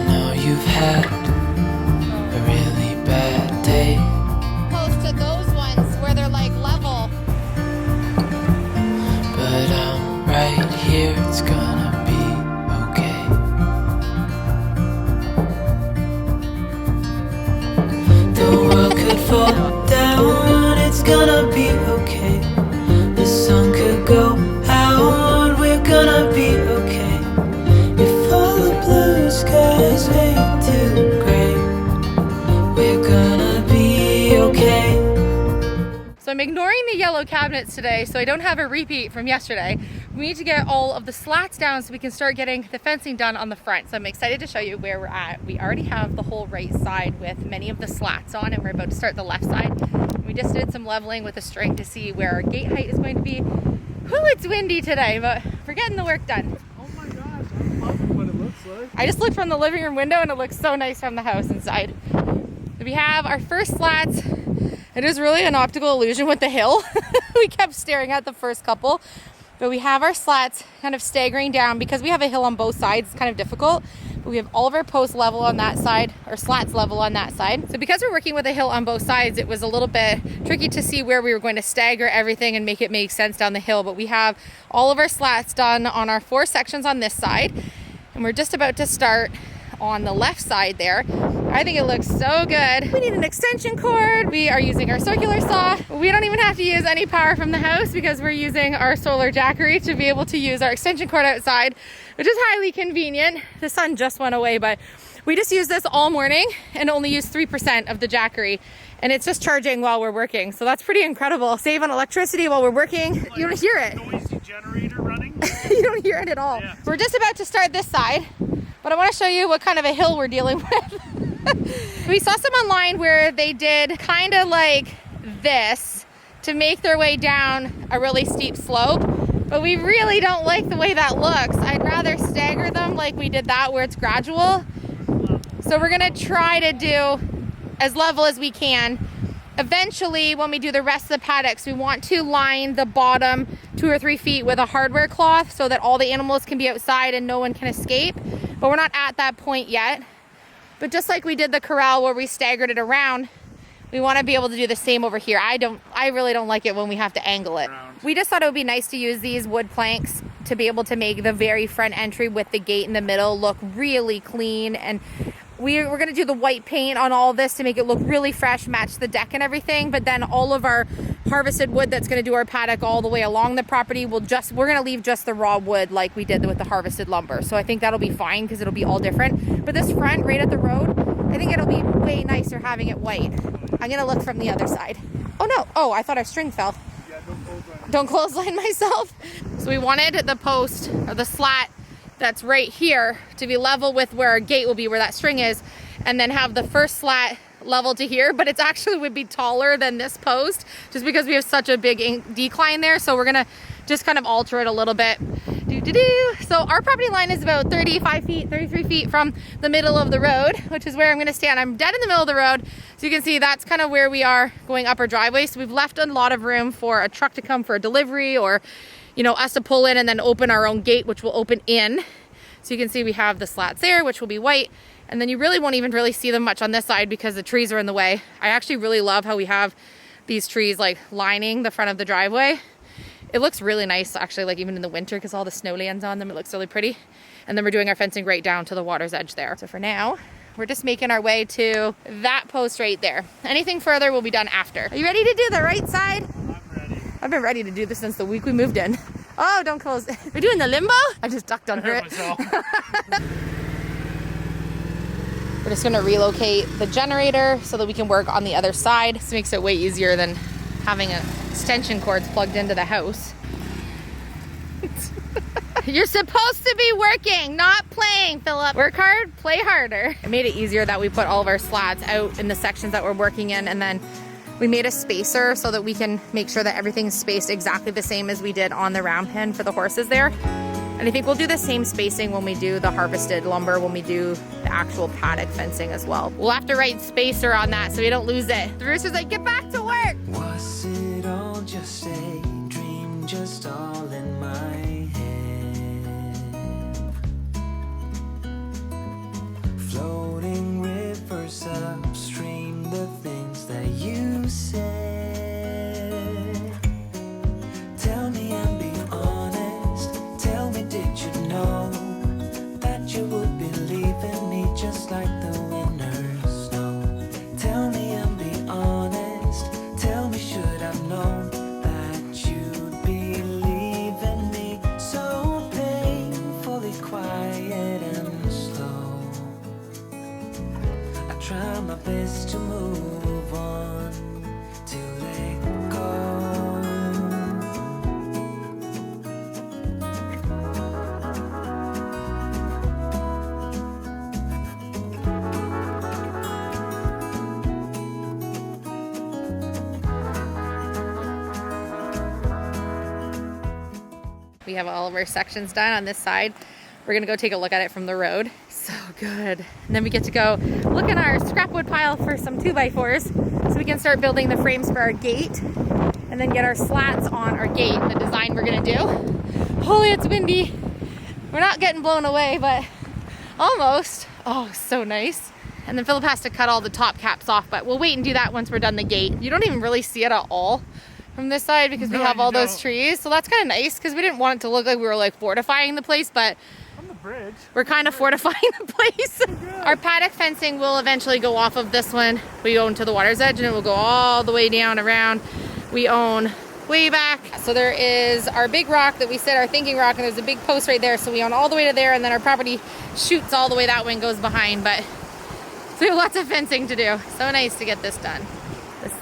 know you've had a really bad day. Opposed to those ones where they're like level. But I'm right here, it's gonna be okay. The world could fall down, it's gonna be okay. The sun could go out, we're gonna be okay. If all the blue skies fade to gray, we're gonna be okay. So I'm ignoring the yellow cabinets today so I don't have a repeat from yesterday. We need to get all of the slats down so we can start getting the fencing done on the front. So I'm excited to show you where we're at. We already have the whole right side with many of the slats on, and we're about to start the left side. We just did some leveling with a string to see where our gate height is going to be. Whew, it's windy today, but we're getting the work done. Oh my gosh, I'm loving what it looks like. I just looked from the living room window and it looks so nice from the house inside. We have our first slats. It is really an optical illusion with the hill. We kept staring at the first couple, but we have our slats kind of staggering down because we have a hill on both sides. It's kind of difficult, but we have all of our posts level on that side, or slats level on that side. So because we're working with a hill on both sides, it was a little bit tricky to see where we were going to stagger everything and make it make sense down the hill. But we have all of our slats done on our 4 sections on this side, and we're just about to start on the left side there. I think it looks so good. We need an extension cord. We are using our circular saw. We don't even have to use any power from the house because we're using our solar jackery to be able to use our extension cord outside, which is highly convenient. The sun just went away, but we just use this all morning and only use 3% of the jackery. And it's just charging while we're working. So that's pretty incredible. Save on electricity while we're working. You don't hear it. Noisy generator running. You don't hear it at all. Yeah. We're just about to start this side, but I want to show you what kind of a hill we're dealing with. We saw some online where they did kind of like this to make their way down a really steep slope, but we really don't like the way that looks. I'd rather stagger them like we did that where it's gradual. So we're gonna try to do as level as we can. Eventually, when we do the rest of the paddocks, we want to line the bottom 2 or 3 feet with a hardware cloth so that all the animals can be outside and no one can escape. But we're not at that point yet. But just like we did the corral where we staggered it around, we want to be able to do the same over here. I really don't like it when we have to angle it. We just thought it would be nice to use these wood planks to be able to make the very front entry with the gate in the middle look really clean. And we're going to do the white paint on all of this to make it look really fresh, match the deck and everything. But then all of our harvested wood that's going to do our paddock all the way along the property, we're going to leave just the raw wood like we did with the harvested lumber. So I think that'll be fine because it'll be all different. But this front right at the road, I think it'll be way nicer having it white. I'm going to look from the other side. Oh no. Oh, I thought our string fell. Yeah, Don't clothesline myself. So we wanted the post or the slat that's right here to be level with where our gate will be, where that string is, and then have the first slat level to here, but it's actually would be taller than this post just because we have such a big decline there. So we're gonna just kind of alter it a little bit. So our property line is about 35 feet, 33 feet from the middle of the road, which is where I'm gonna stand. I'm dead in the middle of the road. So you can see that's kind of where we are going up our driveway. So we've left a lot of room for a truck to come for a delivery, or us to pull in and then open our own gate, which will open in. So you can see we have the slats there, which will be white. And then you really won't even really see them much on this side because the trees are in the way. I actually really love how we have these trees like lining the front of the driveway. It looks really nice actually, like even in the winter, because all the snow lands on them. It looks really pretty. And then we're doing our fencing right down to the water's edge there. So for now, we're just making our way to that post right there. Anything further will be done after. Are you ready to do the right side? I'm ready. I've been ready to do this since the week we moved in. Oh, don't close. We're doing the limbo? I just ducked under it. We're just gonna relocate the generator so that we can work on the other side. This makes it way easier than having extension cords plugged into the house. You're supposed to be working, not playing, Philip. Work hard, play harder. It made it easier that we put all of our slats out in the sections that we're working in, and then we made a spacer so that we can make sure that everything's spaced exactly the same as we did on the round pen for the horses there. And I think we'll do the same spacing when we do the harvested lumber, when we do the actual paddock fencing as well. We'll have to write spacer on that so we don't lose it. The rooster's like, get back to work. Was it all just a dream, just all in my head? We have all of our sections done on this side. We're gonna go take a look at it from the road. So good. And then we get to go look in our scrap wood pile for some 2x4s so we can start building the frames for our gate and then get our slats on our gate, the design we're gonna do. Holy, it's windy. We're not getting blown away, but almost. Oh, so nice. And then Philip has to cut all the top caps off, but we'll wait and do that once we're done the gate. You don't even really see it at all from this side because we have all those trees. So that's kind of nice because we didn't want it to look like we were like fortifying the place, but Bridge. we're kind of fortifying the place. Our paddock fencing will eventually go off of this one. We own to the water's edge and it will go all the way down around. We own way back. So there is our big rock that we set our thinking rock, and there's a big post right there. So we own all the way to there, and then our property shoots all the way that way and goes behind. But so we have lots of fencing to do. So nice to get this done.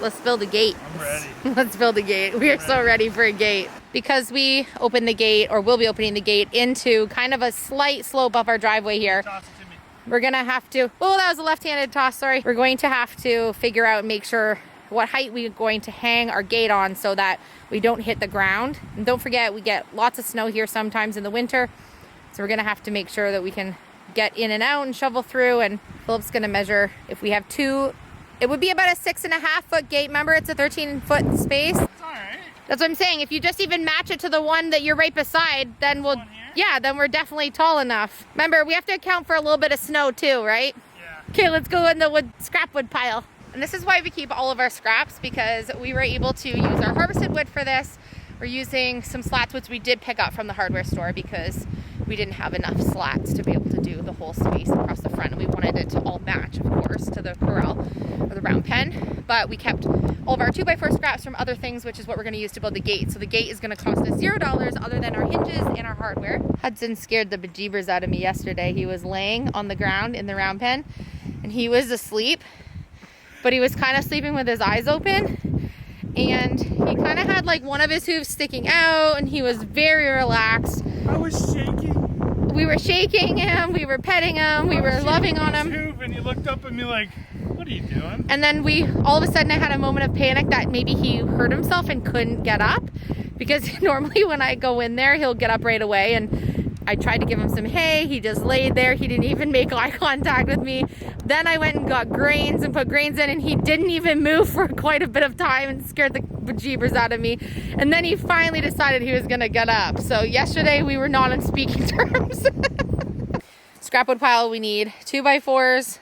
Let's build a gate. I'm ready. Let's build a gate. We are so ready for a gate. Because we opened the gate, or will be opening the gate, into kind of a slight slope up our driveway here. Toss it to me. We're gonna have to, oh, that was a left-handed toss, sorry. We're going to have to figure out and make sure what height we're going to hang our gate on so that we don't hit the ground. And don't forget, we get lots of snow here sometimes in the winter. So we're gonna have to make sure that we can get in and out and shovel through, and Philip's gonna measure if we have two. It would be about a 6.5 foot gate. Remember, it's a 13-foot space. It's all right. That's what I'm saying. If you just even match it to the one that you're right beside, then we'll, yeah, then we're definitely tall enough. Remember, we have to account for a little bit of snow too, right? Yeah. Okay, let's go in the scrap wood pile. And this is why we keep all of our scraps, because we were able to use our harvested wood for this. We're using some slats, which we did pick up from the hardware store because we didn't have enough slats to be able to do the whole space across the front. And we wanted it to all match, of course, to the corral or the round pen. But we kept all of our 2x4 scraps from other things, which is what we're going to use to build the gate. So the gate is going to cost us $0 other than our hinges and our hardware. Hudson scared the bejeebers out of me yesterday. He was laying on the ground in the round pen and he was asleep, but he was kind of sleeping with his eyes open. And he kind of had like one of his hooves sticking out and he was very relaxed. I was shaking. We were shaking him, we were petting him, we were loving on him. And he looked up at me like, what are you doing? And then all of a sudden I had a moment of panic that maybe he hurt himself and couldn't get up, because normally when I go in there, he'll get up right away. And I tried to give him some hay. He just laid there. He didn't even make eye contact with me. Then I went and got grains and put grains in, and he didn't even move for quite a bit of time and scared the bejeebers out of me. And then he finally decided he was gonna get up. So yesterday we were not on speaking terms. Scrap wood pile, we need 2x4s.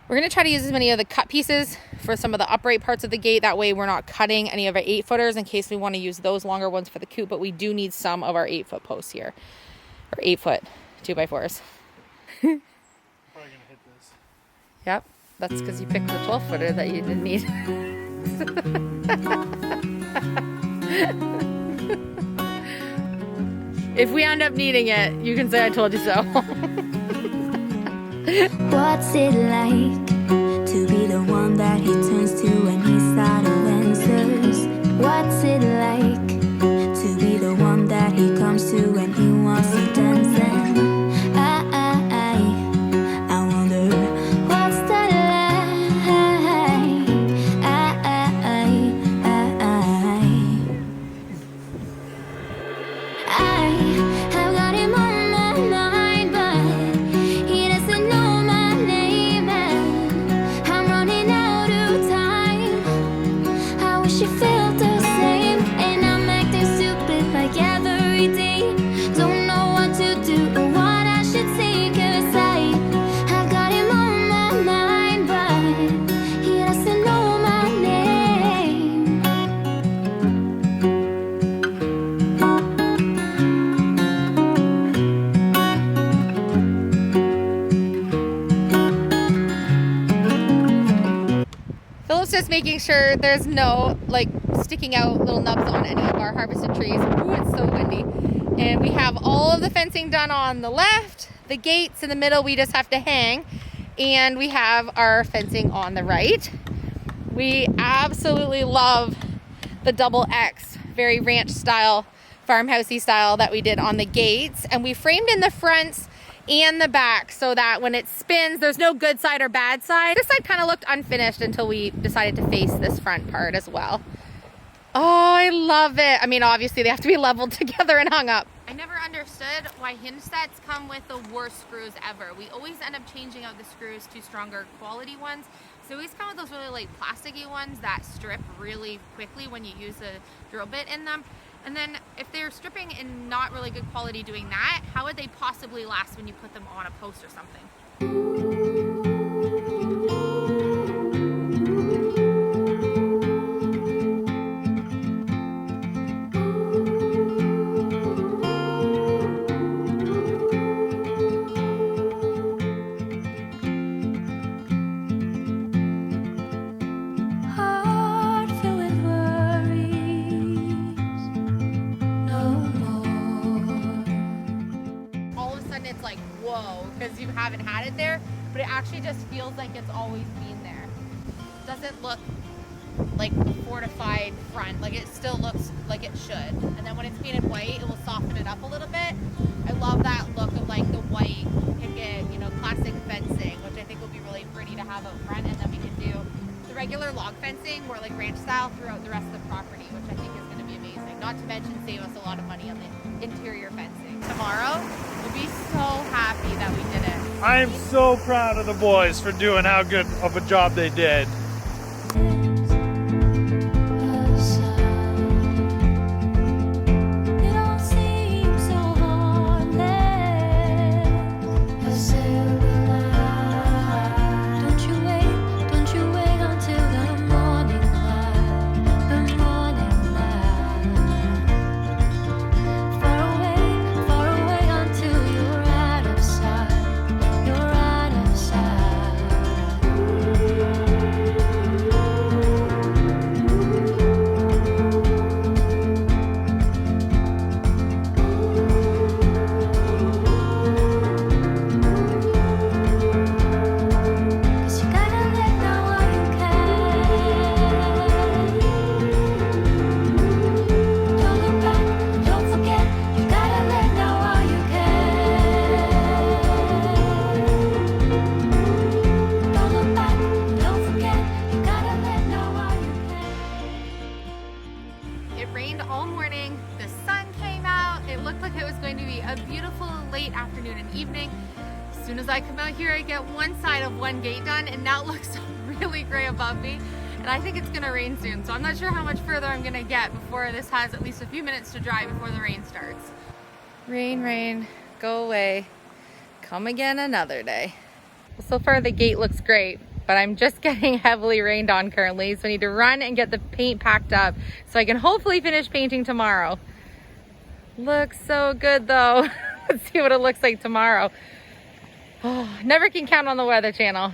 We're gonna try to use as many of the cut pieces for some of the upright parts of the gate. That way we're not cutting any of our 8-footers in case we wanna use those longer ones for the coop, but we do need some of our 8-foot posts here. Or 8-foot 2x4s. Probably gonna hit this. Yep, that's because you picked the 12-footer that you didn't need. If we end up needing it, you can say I told you so. What's it like to be the one that he turns to when he's out of answers? What's it like to be the one that he comes to when he wants to dance? And I wonder what's that like? I've got him on my mind, but he doesn't know my name, and I'm running out of time. I wish you felt the same, and I'm acting stupid like every day. Don't know what to do or what I should say, 'cause I've got him on my mind, but he doesn't know my name. Philip's just making sure there's no like sticking out little nubs on any of our harvested trees. Ooh, it's so windy. And we have all of the fencing done on the left, the gates in the middle we just have to hang, and we have our fencing on the right. We absolutely love the double X, very ranch style, farmhousey style that we did on the gates, and we framed in the fronts and the back so that when it spins, there's no good side or bad side. This side kind of looked unfinished until we decided to face this front part as well. Oh, I love it. I mean, obviously they have to be leveled together and hung up. I never understood why hinge sets come with the worst screws ever. We always end up changing out the screws to stronger quality ones. So we always come with those really like plasticky ones that strip really quickly when you use a drill bit in them. And then if they're stripping in not really good quality doing that, how would they possibly last when you put them on a post or something? Heart filled with worries, no more. All of a sudden it's like, whoa, because you haven't had it there, but it actually just feels like it's always been there. Doesn't look like a fortified front, like it still looks like it should. And then when it's painted white, it will soften it up a little bit. I love that look of like the white picket, you know, classic fencing, which I think will be really pretty to have out front. And then we can do the regular log fencing, more like ranch style, throughout the rest of the property, which I think is going to be amazing. Not to mention save us a lot of money on the interior fencing. Tomorrow, we'll be so happy that we did it. I am so proud of the boys for doing how good of a job they did. It all seems so heartless. A silver light. Don't you wait until the morning light, the morning light. Far away until you're out of sight, you're out of sight. Cause you gotta let go while you can. Don't look back, don't forget. You gotta let go while you can. Don't look back, don't forget. You gotta let go while you can. It rained all morning, the sun came out, it looked like it was going to be a beautiful late afternoon and evening. As soon as I come out here, I get one side of one gate done, and now it looks really gray above me. And I think it's gonna rain soon, so I'm not sure how much further I'm gonna get before this has at least a few minutes to dry before the rain starts. Rain, rain, go away. Come again another day. Well, so far the gate looks great, but I'm just getting heavily rained on currently, so I need to run and get the paint packed up so I can hopefully finish painting tomorrow. Looks so good though. Let's see what it looks like tomorrow. Oh, never can count on the Weather Channel.